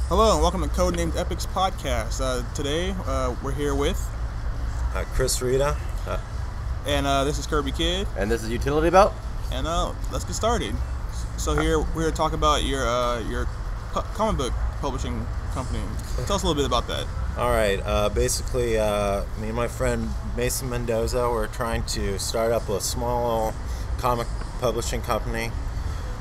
Hello and welcome to Codenamed Epics podcast. Today we're here with, Chris Reda. and this is Kirby Kid, And this is Utility Belt. and let's get started. So here we're here to talk about your comic book publishing company. Tell us a little bit about that. All right. Basically, me and my friend Mason Mendoza, we're trying to start up a small comic publishing company,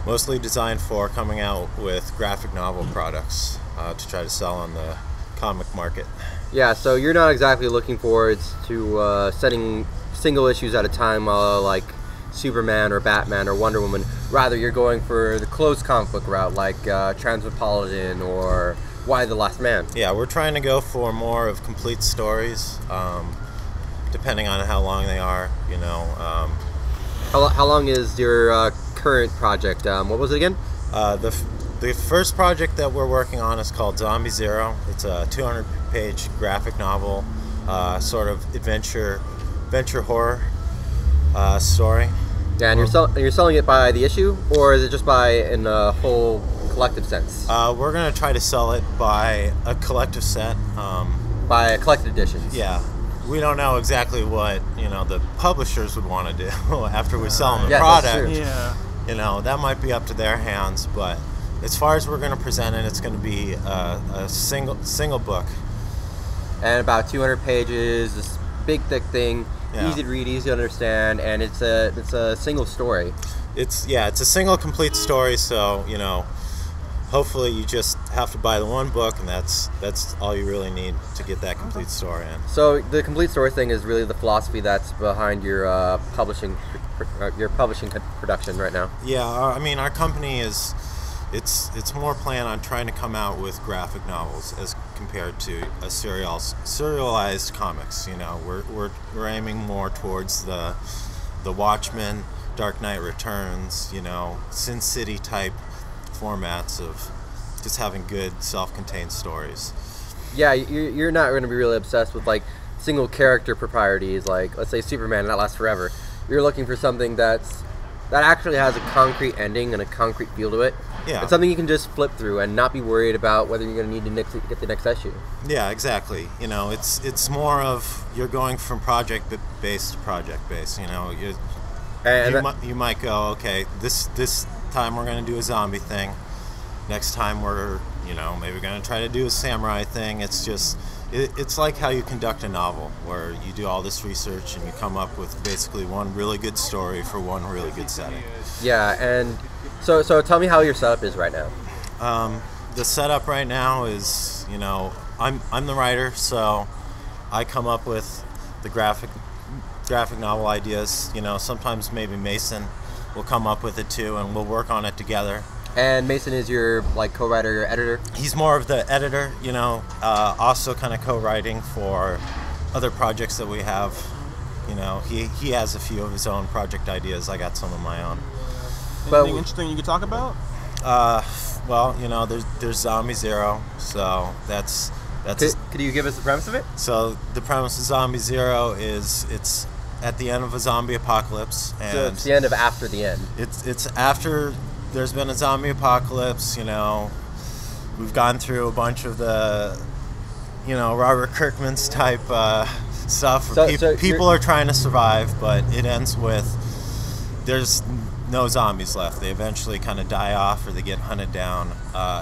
mostly designed for coming out with graphic novel products to try to sell on the comic market. Yeah, so you're not exactly looking forward to setting single issues at a time like Superman or Batman or Wonder Woman. Rather, you're going for the closed comic book route like Transmetropolitan or Why the Last Man. Yeah, we're trying to go for more of complete stories, depending on how long they are, you know. How long is your current project? What was it again? The first project that we're working on is called Zombie Zero. It's a 200-page graphic novel, sort of adventure horror story. Yeah, and you're selling it by the issue, or is it just by in a whole collective sense? We're going to try to sell it by a collective set. By a collected editions. Yeah. We don't know exactly what, the publishers would want to do after we sell them the Yeah, that's product. true. Yeah. That might be up to their hands, but as far as we're going to present it, it's going to be a single book. And about 200 pages, this big thick thing, Yeah. easy to read, easy to understand, and it's a single story. It's a single complete story, so hopefully you just have to buy the one book, and that's all you really need to get that complete story in. So the complete story thing is really the philosophy that's behind your publishing production right now. Yeah, our company it's more planned on trying to come out with graphic novels as compared to a serialized comics. We're aiming more towards the Watchmen, Dark Knight Returns, Sin City type formats of just having good self-contained stories. Yeah, you're not going to be really obsessed with like single character proprieties, like let's say Superman, that lasts forever. You're looking for something that actually has a concrete ending and a concrete feel to it. Yeah. It's something you can just flip through and not be worried about whether you're going to need to get the next issue. Yeah, exactly. It's more of you're going from project based to project based. You might go, okay, this time we're going to do a zombie thing. Next time we're maybe going to try to do a samurai thing. It's like how you conduct a novel, where you do all this research and you come up with basically one really good story for one really good setting. Yeah, and so tell me how your setup is right now. The setup right now is, I'm the writer, so I come up with the graphic novel ideas. Sometimes maybe Mason will come up with it too, and we'll work on it together. And Mason is your co-writer, editor? He's more of the editor, also kind of co-writing for other projects that we have. He has a few of his own project ideas. I got some of my own. Anything interesting you could talk about? There's Zombie Zero, so that's. Could you give us the premise of it? So the premise of Zombie Zero is it's at the end of a zombie apocalypse, and So it's the end of after the end. It's after there's been a zombie apocalypse. We've gone through a bunch of the, Robert Kirkman's type stuff. People are trying to survive, but it ends with there's no zombies left. They eventually kind of die off or they get hunted down,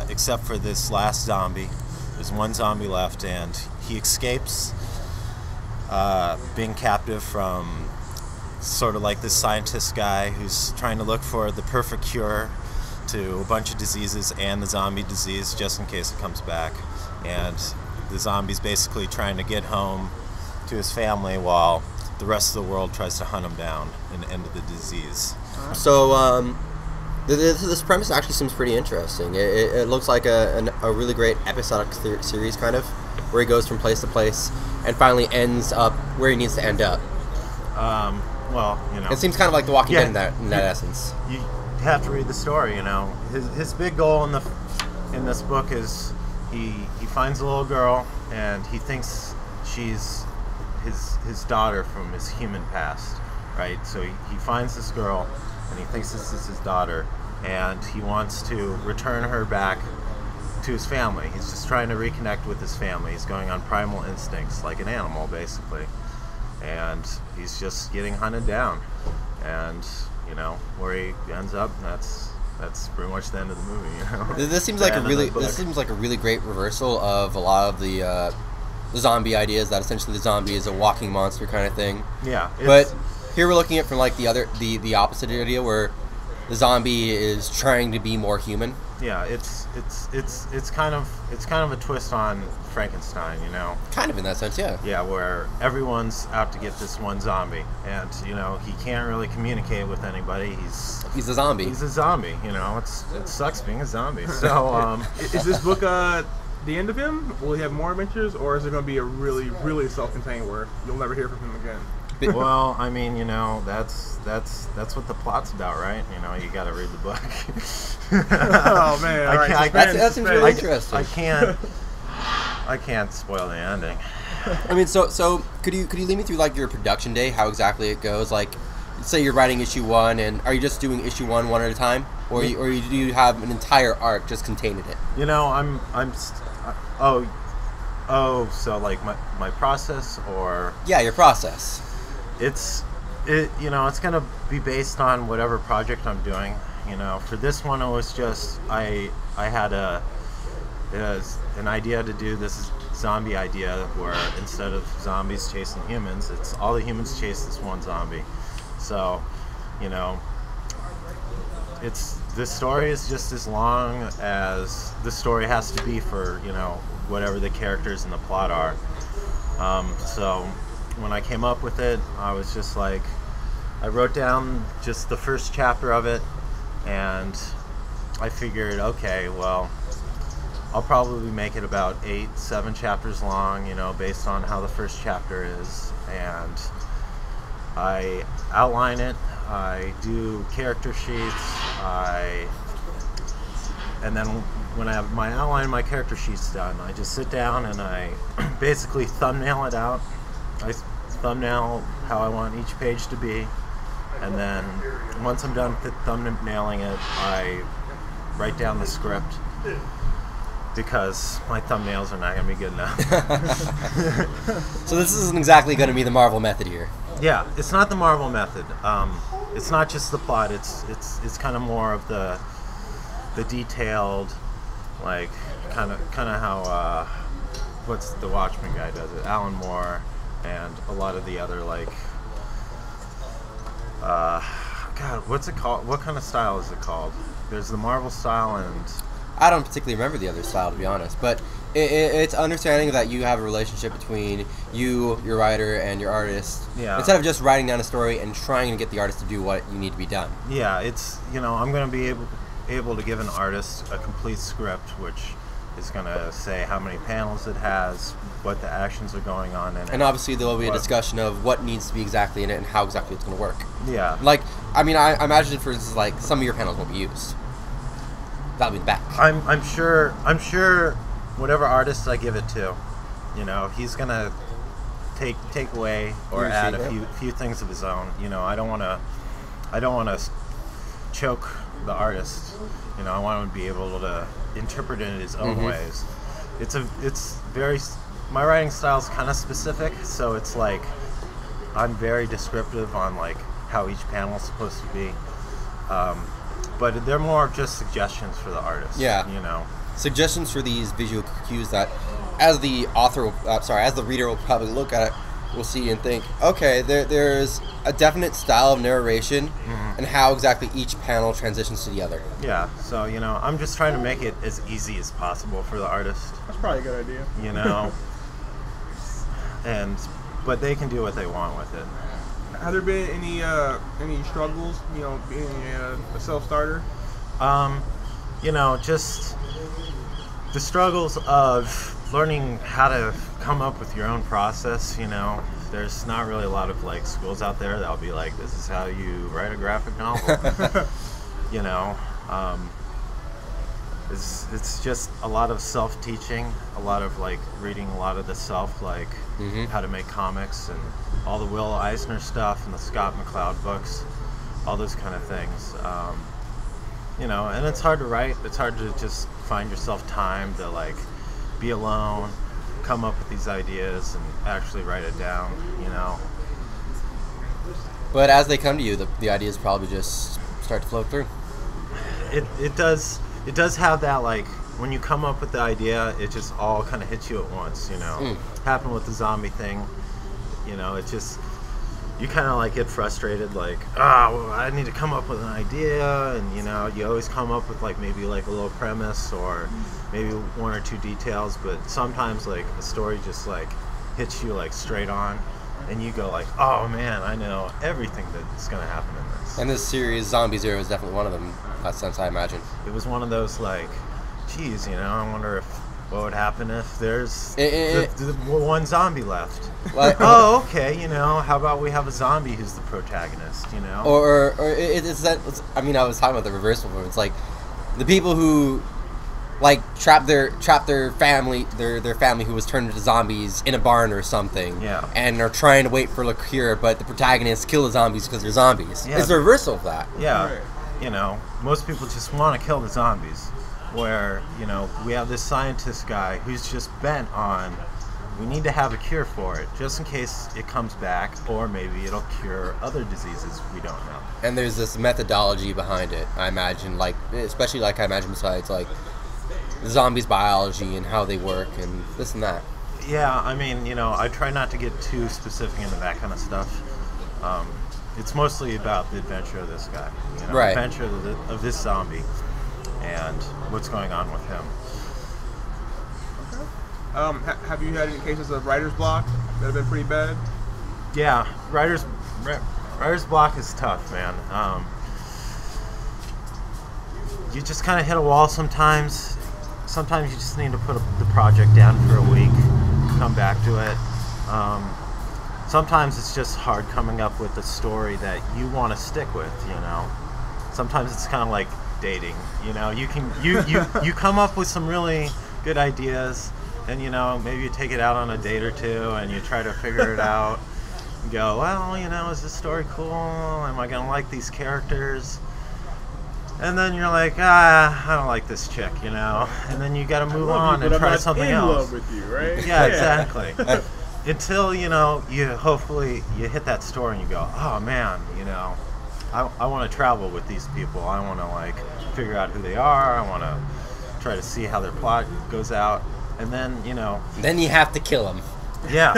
except for this last zombie. There's one zombie left, and he escapes being captive from sort of like this scientist guy who's trying to look for the perfect cure to a bunch of diseases and the zombie disease just in case it comes back. And the zombie's basically trying to get home to his family while the rest of the world tries to hunt him down and end the disease. So this premise actually seems pretty interesting. It looks like a really great episodic series, kind of, where he goes from place to place and finally ends up where he needs to end up. It seems kind of like The Walking Dead in that essence. You have to read the story. His big goal in this book is he finds a little girl and he thinks she's his daughter from his human past, right? So he finds this girl and he thinks this is his daughter, and he wants to return her back to his family. He's just trying to reconnect with his family. He's going on primal instincts, like an animal, basically. And he's just getting hunted down. And, you know, where he ends up, that's pretty much the end of the movie, you know? This seems like a really great reversal of a lot of the zombie ideas, that essentially the zombie is a walking monster kind of thing. Yeah. But here we're looking at from like the opposite idea, where the zombie is trying to be more human. Yeah, it's kind of a twist on Frankenstein, you know. Kind of in that sense, yeah. Yeah, where everyone's out to get this one zombie, and you know he can't really communicate with anybody. He's a zombie. He's a zombie, you know. It sucks being a zombie. So, is this book the end of him? Will he have more adventures, or is it going to be a really, really self-contained where you'll never hear from him again? Well, I mean, you know, that's what the plot's about, right? You know, you got to read the book. Oh man, that's really interesting. I can't spoil the ending. I mean, so could you lead me through like your production day, how exactly it goes? Like, say you're writing issue 1, and are you just doing issue 1 one at a time, or do you have an entire arc just contained in it? You know, so like my process, or yeah, your process. It's gonna be based on whatever project I'm doing. You know, for this one, it was just I had an idea to do this zombie idea where instead of zombies chasing humans, it's all the humans chase this one zombie. So, you know, the story is just as long as the story has to be for, you know, whatever the characters in the plot are. So when I came up with it, I was just like, I wrote down just the first chapter of it, and I figured, okay, well, I'll probably make it about 7 chapters long, you know, based on how the first chapter is. And I outline it, I do character sheets, and then when I have my outline, my character sheets done, I just sit down and I basically thumbnail it out. I thumbnail how I want each page to be, and then once I'm done thumbnailing it, I write down the script, because my thumbnails are not going to be good enough. So this isn't exactly going to be the Marvel method here. Yeah, it's not the Marvel method. It's not just the plot. It's kind of more of the detailed, like kind of how what's the Watchmen guy does it, Alan Moore, and a lot of the other, like, God, what's it called? What kind of style is it called? There's the Marvel style, and I don't particularly remember the other style, to be honest, but it's understanding that you have a relationship between you, your writer, and your artist. Yeah. Instead of just writing down a story and trying to get the artist to do what you need to be done. Yeah, it's, you know, I'm going to be able to give an artist a complete script, which is going to say how many panels it has, what the actions are going on in it. And obviously there will be a discussion of what needs to be exactly in it and how exactly it's going to work. Yeah. Like, I mean, I imagine, for instance, like, some of your panels won't be used. That'll be the back. I'm sure whatever artist I give it to, you know, he's going to take away or add a few things of his own. You know, I don't want to choke the artist. You know, I want him to be able to interpret it in his own ways. My writing style is kind of specific, so it's like I'm very descriptive on like how each panel is supposed to be. But they're more just suggestions for the artist. Yeah. You know, suggestions for these visual cues that, as the reader will probably look at it, will see and think, okay, there's a definite style of narration, and how exactly each panel transitions to the other. Yeah. So, you know, I'm just trying to make it as easy as possible for the artist. That's probably a good idea. You know, but they can do what they want with it. Have there been any struggles, you know, being a self-starter? You know, just the struggles of learning how to come up with your own process. You know, there's not really a lot of like schools out there that'll be like, this is how you write a graphic novel. You know, it's just a lot of self-teaching, a lot of like reading a lot of the self, like how to make comics and all the Will Eisner stuff and the Scott McCloud books, all those kind of things. you know, and it's hard to write. It's hard to just find yourself time to like be alone, come up with these ideas, and actually write it down. You know. But as they come to you, the ideas probably just start to flow through. It does have that, like, when you come up with the idea, it just all kind of hits you at once, you know. Happened with the zombie thing, you know. It just, you kind of like get frustrated, like, well, I need to come up with an idea, and you know, you always come up with like maybe like a little premise or maybe one or two details, but sometimes like a story just like hits you like straight on. And you go like, oh man, I know everything that's going to happen in this. And this series, Zombie Zero, is definitely one of them, in that sense, I imagine. It was one of those like, geez, you know, I wonder what would happen if there's one zombie left. Like, oh, okay, you know, how about we have a zombie who's the protagonist, you know? Or it's that, I mean, I was talking about the reverse before. It's like the people who like trap their family their family who was turned into zombies in a barn or something, and are trying to wait for a cure, but the protagonists kill the zombies because they're zombies. It's the reversal of that. You know, most people just want to kill the zombies, where, you know, we have this scientist guy who's just bent on, we need to have a cure for it just in case it comes back, or maybe it'll cure other diseases we don't know. And there's this methodology behind it, I imagine, like, especially like I imagine besides like zombies biology and how they work and this and that. Yeah, I mean, you know, I try not to get too specific into that kind of stuff. It's mostly about the adventure of this guy, you know, right. The adventure of this zombie and what's going on with him. Okay. Have you had any cases of writer's block that have been pretty bad? Yeah, writer's block is tough, man. You just kind of hit a wall sometimes. Sometimes you just need to put the project down for a week, come back to it. Sometimes it's just hard coming up with a story that you want to stick with, you know. Sometimes it's kind of like dating, you know. You come up with some really good ideas, and you know, maybe you take it out on a date or two and you try to figure it out. You go, well, you know, is this story cool? Am I gonna like these characters? And then you're like, I don't like this chick, you know. And then you got to move on and try something else. In love with you, right? Yeah, exactly. Until, you know, hopefully you hit that story and you go, oh man, you know, I want to travel with these people. I want to like figure out who they are. I want to try to see how their plot goes out. And then, you know, then you have to kill them. Yeah.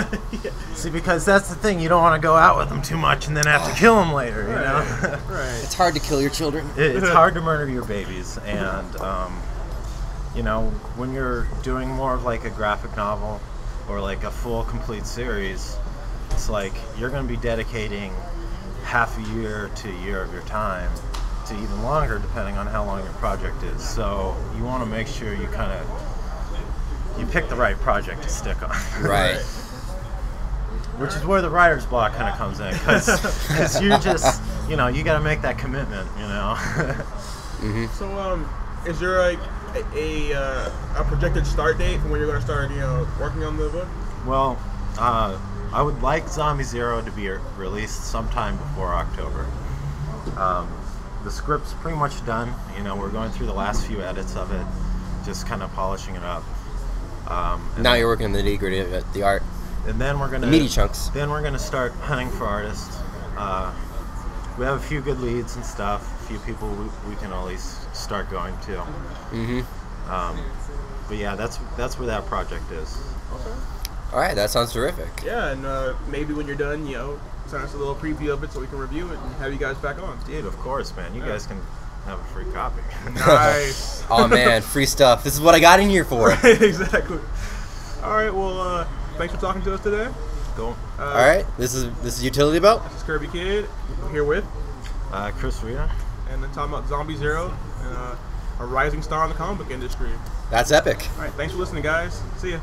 See, because that's the thing. You don't want to go out with them too much and then have to kill them later, you know? Right. It's hard to kill your children. It's hard to murder your babies. And, you know, when you're doing more of like a graphic novel or like a full, complete series, it's like you're going to be dedicating half a year to a year of your time to even longer, depending on how long your project is. So you want to make sure you kind of you pick the right project to stick on. Right. Which is where the writer's block kind of comes in, because you just, you know, you got to make that commitment, you know. Mm-hmm. So, is there like a projected start date for when you're going to start, you know, working on the book? Well, I would like Zombie Zero to be released sometime before October. The script's pretty much done. You know, we're going through the last few edits of it, just kind of polishing it up. Now you're working on the nitty-gritty of it, the art. And then we're gonna meaty chunks. Then we're gonna start hunting for artists. We have a few good leads and stuff. A few people we can at least start going to. Mm-hmm. But yeah, that's where that project is. Okay. All right, that sounds terrific. Yeah, and maybe when you're done, you know, send us a little preview of it so we can review it and have you guys back on. Dude, of course, man. You guys can have a free copy. Nice. Oh man, free stuff. This is what I got in here for. Exactly. All right. Well, thanks for talking to us today. Cool. All right. This is Utility Belt. This is Kirby Kid. We're here with Chris Reda, and then talking about Zombie Zero and a rising star in the comic book industry. That's epic. All right. Thanks for listening, guys. See ya.